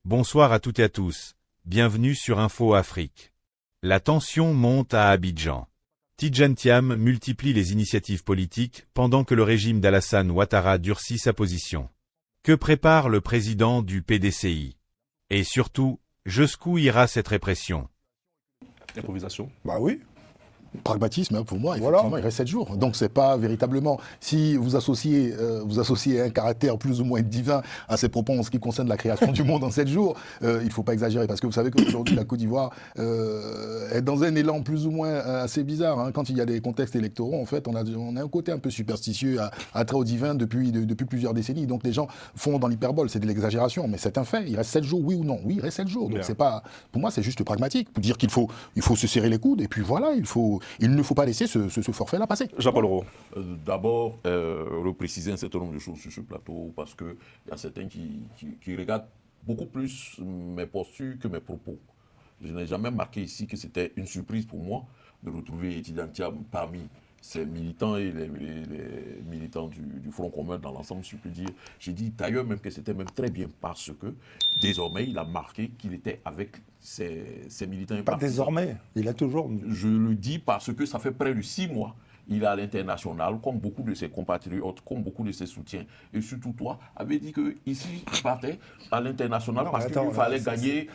Bonsoir à toutes et à tous. Bienvenue sur Info Afrique. La tension monte à Abidjan. Tidjane Thiam multiplie les initiatives politiques pendant que le régime d'Alassane Ouattara durcit sa position. Que prépare le président du PDCI? Et surtout, jusqu'où ira cette répression? Improvisation. Bah oui. Pragmatisme, pour moi, effectivement, Voilà. Il reste 7 jours. Donc, c'est pas véritablement... Si vous associez un caractère plus ou moins divin à ces propos en ce qui concerne la création du monde en 7 jours, il ne faut pas exagérer. Parce que vous savez qu'aujourd'hui, la Côte d'Ivoire est dans un élan plus ou moins assez bizarre. Hein. Quand il y a des contextes électoraux, en fait, on a un côté un peu superstitieux, attrait au divin depuis plusieurs décennies. Donc, les gens font dans l'hyperbole. C'est de l'exagération, mais c'est un fait. Il reste 7 jours, oui ou non? Oui, il reste 7 jours. Donc, c'est pas... Pour moi, c'est juste pragmatique. Pour dire qu'il faut se serrer les coudes. Et puis voilà, il ne faut pas laisser ce forfait-là passer. Jean-Paul Roux. D'abord, repréciser un certain nombre de choses sur ce plateau, parce qu'il y a certains qui regardent beaucoup plus mes postures que mes propos. Je n'ai jamais marqué ici que c'était une surprise pour moi de retrouver Tidjane Thiam parmi ces militants et les militants du Front commun dans l'ensemble, si je peux dire. J'ai dit d'ailleurs même que c'était même très bien parce que désormais il a marqué qu'il était avec ses militants et Pas partisans. désormais, il a toujours... Je le dis parce que ça fait près de 6 mois. Il est à l'international, comme beaucoup de ses compatriotes, comme beaucoup de ses soutiens. Et surtout toi, avait dit qu'ici, il partait à l'international Non, parce mais qu'il attends, fallait gagner.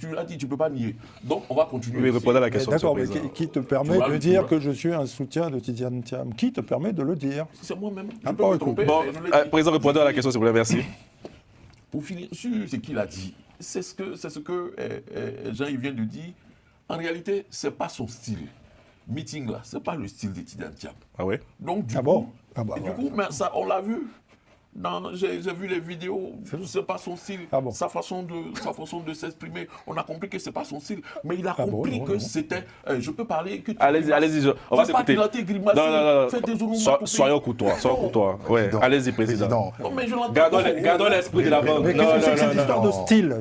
Tu l'as dit, tu ne peux pas nier. Donc, on va continuer. Oui, ici. répondez à la question. D'accord, mais Monsieur le Président. qui te permet de dire que je suis un soutien de Tidjane Thiam? Qui te permet de le dire? C'est moi-même. Je Ah, peux bon, me écoute. tromper, Bon, mais je l'ai dit. Président, répondez à la question, s'il vous plaît, merci. Pour finir sur ce qu'il a dit, c'est ce que Jean il vient de dire. En réalité, ce n'est pas son style. Meeting là, ce n'est pas le style de Tidjane Thiam. Ah ouais? Donc, du Ah coup, bon? Ah bah, et du voilà. coup, mais ça, on l'a vu. J'ai vu les vidéos, c'est pas son style, Ah bon? sa façon de s'exprimer. On a compris que c'est pas son style, mais il a Ah bon, compris non, que non. c'était. Je peux parler que. Allez-y, on va s'écouter. Non. Faites des journaux. Soyons courtois, Ouais. Président. Allez-y, Président. Non, mais je l'entends. Gardons l'esprit de la vente. Mais qu'est-ce que c'est que cette histoire de style?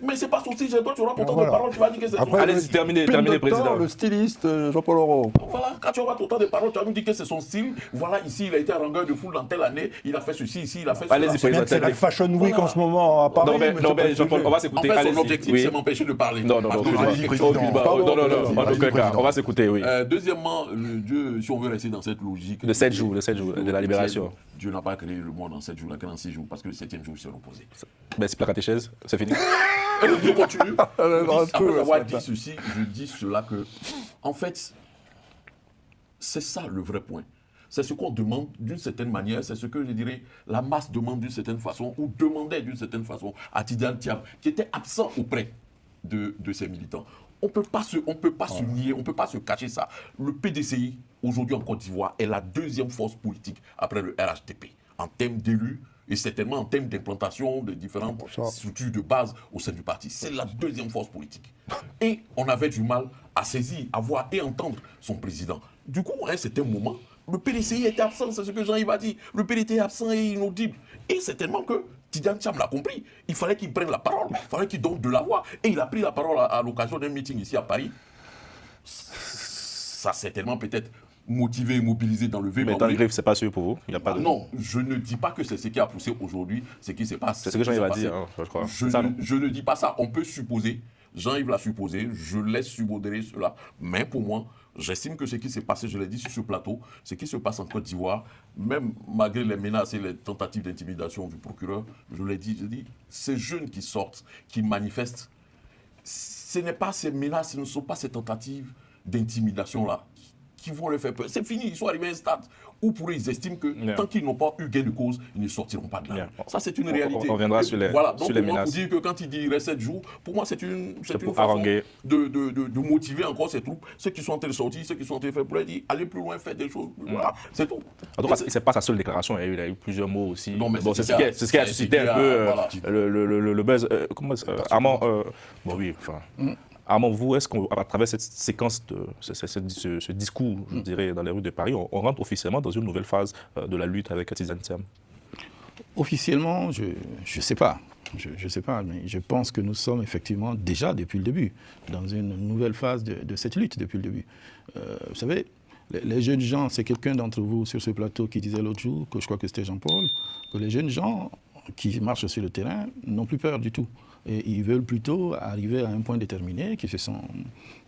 Mais c'est pas son style, toi tu auras ton temps de Voilà. parole, tu vas dire que c'est son Après, style. Allez-y, terminez, pile de Président. temps, le styliste Jean-Paul Roux. Voilà, quand tu auras ton temps de parole, tu vas nous dire que c'est son style. Voilà, ici, il a été à longueur de foule dans telle année, il a fait ceci, ici, il a fait cela. Allez-y, Président. C'est la Fashion Week en ce moment à Paris. Non, mais c'est pas le Jean-Paul, sujet. on va En s'écouter. fait, son Allez-y. objectif, Oui. c'est m'empêcher de parler. Non, Parce que allez-y, je- Président. Non, Pardon, en allez-y, aucun cas. Président. On va s'écouter, oui. Deuxièmement, Dieu, si on veut rester dans cette logique. De 7 jours, de la libération. Dieu n'a pas créé le monde en 7 jours, il a créé en 6 jours, parce que le 7e jour, il s'est reposé. Ben, c'est la catéchèse, c'est fini. Et le Dieu continue. Après avoir dit ça. ceci, je dis cela que, en fait, c'est ça le vrai point. C'est ce qu'on demande d'une certaine manière, c'est ce que je dirais, la masse demande d'une certaine façon, ou demandait d'une certaine façon à Tidjane Thiam, qui était absent auprès de ses militants. On ne peut pas se nier, on ne peut pas se cacher ça. Le PDCI, aujourd'hui en Côte d'Ivoire, est la deuxième force politique après le RHDP, en termes d'élus et certainement en termes d'implantation de différentes structures de base au sein du parti. C'est la deuxième force politique. Et on avait du mal à saisir, à voir et entendre son président. Du coup, à un certain moment, le PDCI était absent, c'est ce que Jean-Yves a dit. Le PDT est absent et inaudible. Et certainement que Tidjane Thiam l'a compris. Il fallait qu'il prenne la parole, il fallait qu'il donne de la voix. Et il a pris la parole à l'occasion d'un meeting ici à Paris. Ça certainement peut-être motivé et mobilisé d'enlever. Mais dans le griffe, c'est pas sûr pour vous. Il n'y a pas de. Non, je ne dis pas que c'est ce qui a poussé aujourd'hui, ce qui s'est passé. C'est ce que Jean-Yves a dit, hein, je crois. Je ne dis pas ça. On peut supposer. Jean-Yves l'a supposé. Je laisse subodérer cela. Mais pour moi, j'estime que ce qui s'est passé, je l'ai dit sur ce plateau, ce qui se passe en Côte d'Ivoire, même malgré les menaces et les tentatives d'intimidation du procureur, je l'ai dit, ces jeunes qui sortent, qui manifestent, ce n'est pas ces menaces, ce ne sont pas ces tentatives d'intimidation-là qui vont les faire peur. C'est fini, ils sont arrivés à un stade où pour eux, ils estiment que tant qu'ils n'ont pas eu gain de cause, ils ne sortiront pas de là. Ça, c'est une réalité. On reviendra sur les, voilà. Donc, sur les pour moi, menaces. pour dire que quand il dit il reste 7 jours, pour moi, c'est une façon haranguer. de motiver encore ces troupes, ceux qui sont en train de sortir, ceux qui sont en train de faire pour leur dire allez plus loin, faites des choses. Voilà, c'est tout. En tout cas, c'est pas sa seule déclaration, il y a eu plusieurs mots aussi. Non, mais bon, c'est ce qui a suscité un peu le buzz. Comment Armand, bon oui, enfin. Armand, vous, est-ce qu'à travers cette séquence, ce discours, je dirais, dans les rues de Paris, on rentre officiellement dans une nouvelle phase de la lutte avec Tidjane Thiam? Officiellement, je ne sais pas. Je sais pas, mais je pense que nous sommes effectivement déjà depuis le début dans une nouvelle phase de cette lutte depuis le début. Vous savez, les jeunes gens, c'est quelqu'un d'entre vous sur ce plateau qui disait l'autre jour, que je crois que c'était Jean-Paul, que les jeunes gens qui marchent sur le terrain n'ont plus peur du tout. Et ils veulent plutôt arriver à un point déterminé, qui se sont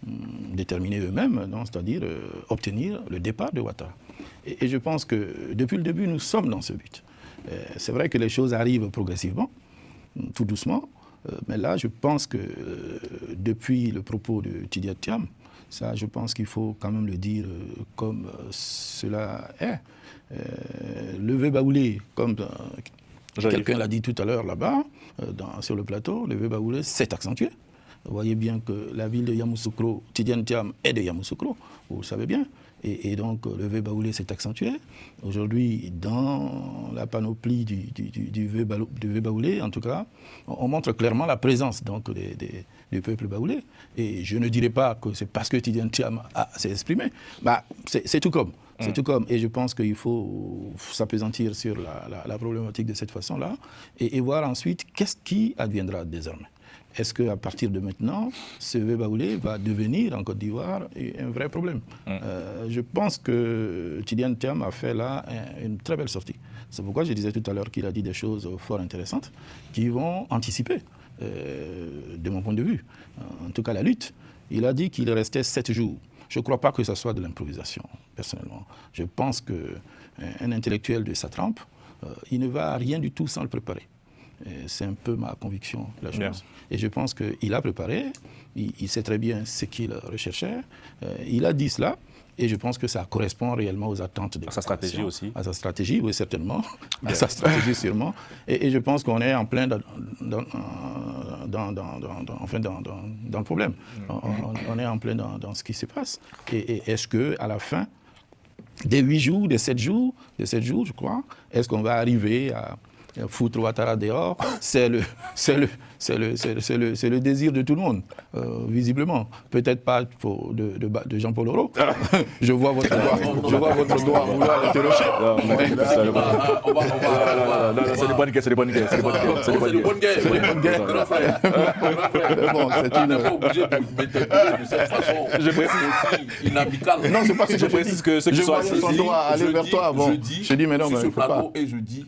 déterminés eux-mêmes, c'est-à-dire obtenir le départ de Ouattara. Et je pense que depuis le début, nous sommes dans ce but. C'est vrai que les choses arrivent progressivement, tout doucement, mais là, je pense que depuis le propos de Tidjane Thiam, ça, je pense qu'il faut quand même le dire comme cela est. Le vœu baoulé, comme quelqu'un l'a dit tout à l'heure là-bas, sur le plateau, le vœu baoulé s'est accentué. Vous voyez bien que la ville de Yamoussoukro, Tidjane Thiam est de Yamoussoukro, vous le savez bien. Et donc le vœu baoulé s'est accentué. Aujourd'hui, dans la panoplie du vœu baoulé, en tout cas, on montre clairement la présence donc, du peuple baoulé. Et je ne dirais pas que c'est parce que Tidjane Thiam s'est exprimé. Bah, c'est tout comme. C'est tout comme. Et je pense qu'il faut s'appesantir sur la problématique de cette façon-là et voir ensuite qu'est-ce qui adviendra désormais. Est-ce qu'à partir de maintenant, ce vœu baoulé va devenir en Côte d'Ivoire un vrai problème? Je pense que Tidjane Thiam a fait là une très belle sortie. C'est pourquoi je disais tout à l'heure qu'il a dit des choses fort intéressantes qui vont anticiper, de mon point de vue, en tout cas la lutte. Il a dit qu'il restait 7 jours. Je ne crois pas que ce soit de l'improvisation, personnellement. Je pense qu'un intellectuel de sa trempe, il ne va à rien du tout sans le préparer. C'est un peu ma conviction, la chose. Bien. Et je pense qu'il a préparé, il sait très bien ce qu'il recherchait, il a dit cela, et je pense que ça correspond réellement aux attentes de sa stratégie aussi. À sa stratégie, oui, certainement. À sa stratégie, sûrement. Et je pense qu'on est en plein dans le problème. On est en plein dans ce qui se passe. Et est-ce qu'à la fin des 8 jours, des 7 jours, je crois, est-ce qu'on va arriver à foutre Ouattara dehors? C'est le désir de tout le monde, visiblement. Peut-être pas de Jean-Paul Oro. Je vois votre doigt vouloir l'interroger. C'est des bonnes guerres, c'est des bonnes guerres. C'est des bonnes guerres. Bon, c'est une... On n'est pas obligé de m'interpeller de cette façon aussi inamicale. Non, c'est pas ce que je précise que ceux qui sont assis ici, aller vers toi avant. Je dis, sur ce plateau, et je dis,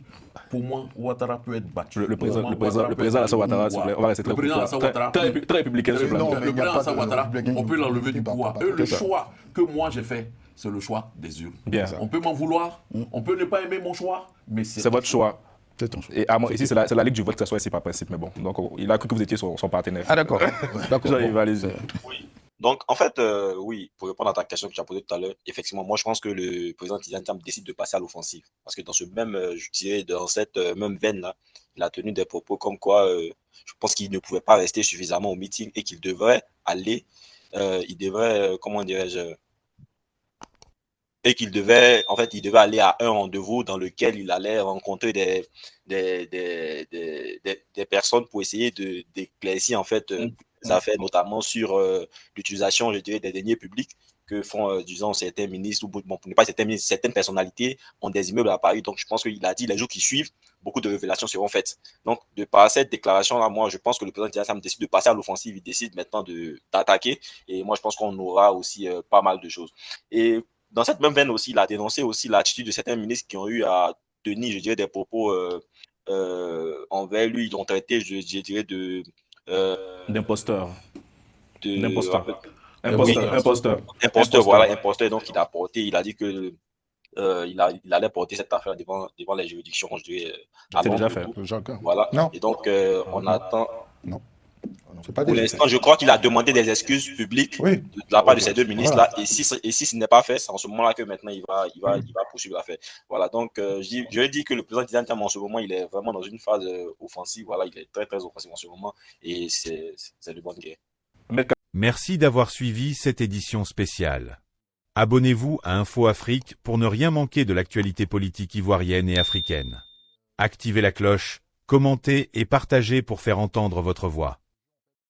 pour moi, Ouattara peut être battu. Le président Alassane Ouattara, on va rester très républicain. Le président Alassane Ouattara, on peut l'enlever du pouvoir. Le choix que moi j'ai fait, c'est le choix des urnes. On peut m'en vouloir, on peut ne pas aimer mon choix, mais c'est votre choix. C'est ton choix. Et ici, c'est la Ligue du vote que ça soit ici par principe, mais bon. Donc, il a cru que vous étiez son partenaire. Ah, d'accord. Allez-y. Oui. Donc, en fait, oui, pour répondre à ta question que tu as posée tout à l'heure, effectivement, moi, je pense que le président Tidjane Thiam décide de passer à l'offensive. Parce que dans ce même, je dirais, dans cette même veine-là, il a tenu des propos comme quoi je pense qu'il ne pouvait pas rester suffisamment au meeting et qu'il devrait aller, comment dirais-je, et qu'il devait, en fait, il devait aller à un rendez-vous dans lequel il allait rencontrer des personnes pour essayer d'éclaircir, en fait, des affaires, notamment sur l'utilisation, je dirais, des deniers publics que font, disons, certains ministres, ou bon, pour ne pas certains ministres, certaines personnalités ont des immeubles à Paris. Donc, je pense qu'il a dit, les jours qui suivent, beaucoup de révélations seront faites. Donc, de par cette déclaration-là, moi, je pense que le président Tidjane Thiam décide de passer à l'offensive, il décide maintenant d'attaquer. Et moi, je pense qu'on aura aussi pas mal de choses. Et dans cette même veine aussi, il a dénoncé aussi l'attitude de certains ministres qui ont eu à tenir, je dirais, des propos envers lui. Ils l'ont traité, je dirais, d'imposteur. Imposteur, voilà, imposteur. Donc, il a dit que il allait porter cette affaire devant les juridictions, je dirais. C'est déjà fait. Voilà. Non. Et donc, on attend. Non. Pour l'instant, je crois qu'il a demandé des excuses publiques de la part de ces deux ministres-là. Voilà. Et si ce n'est pas fait, c'est en ce moment-là que maintenant il va poursuivre l'affaire. Voilà. Donc, je dis que le président Tidjane Thiam, en ce moment, il est vraiment dans une phase offensive. Voilà, il est très, très offensif en ce moment. Et c'est de bonne guerre. Merci d'avoir suivi cette édition spéciale. Abonnez-vous à Info Afrique pour ne rien manquer de l'actualité politique ivoirienne et africaine. Activez la cloche, commentez et partagez pour faire entendre votre voix.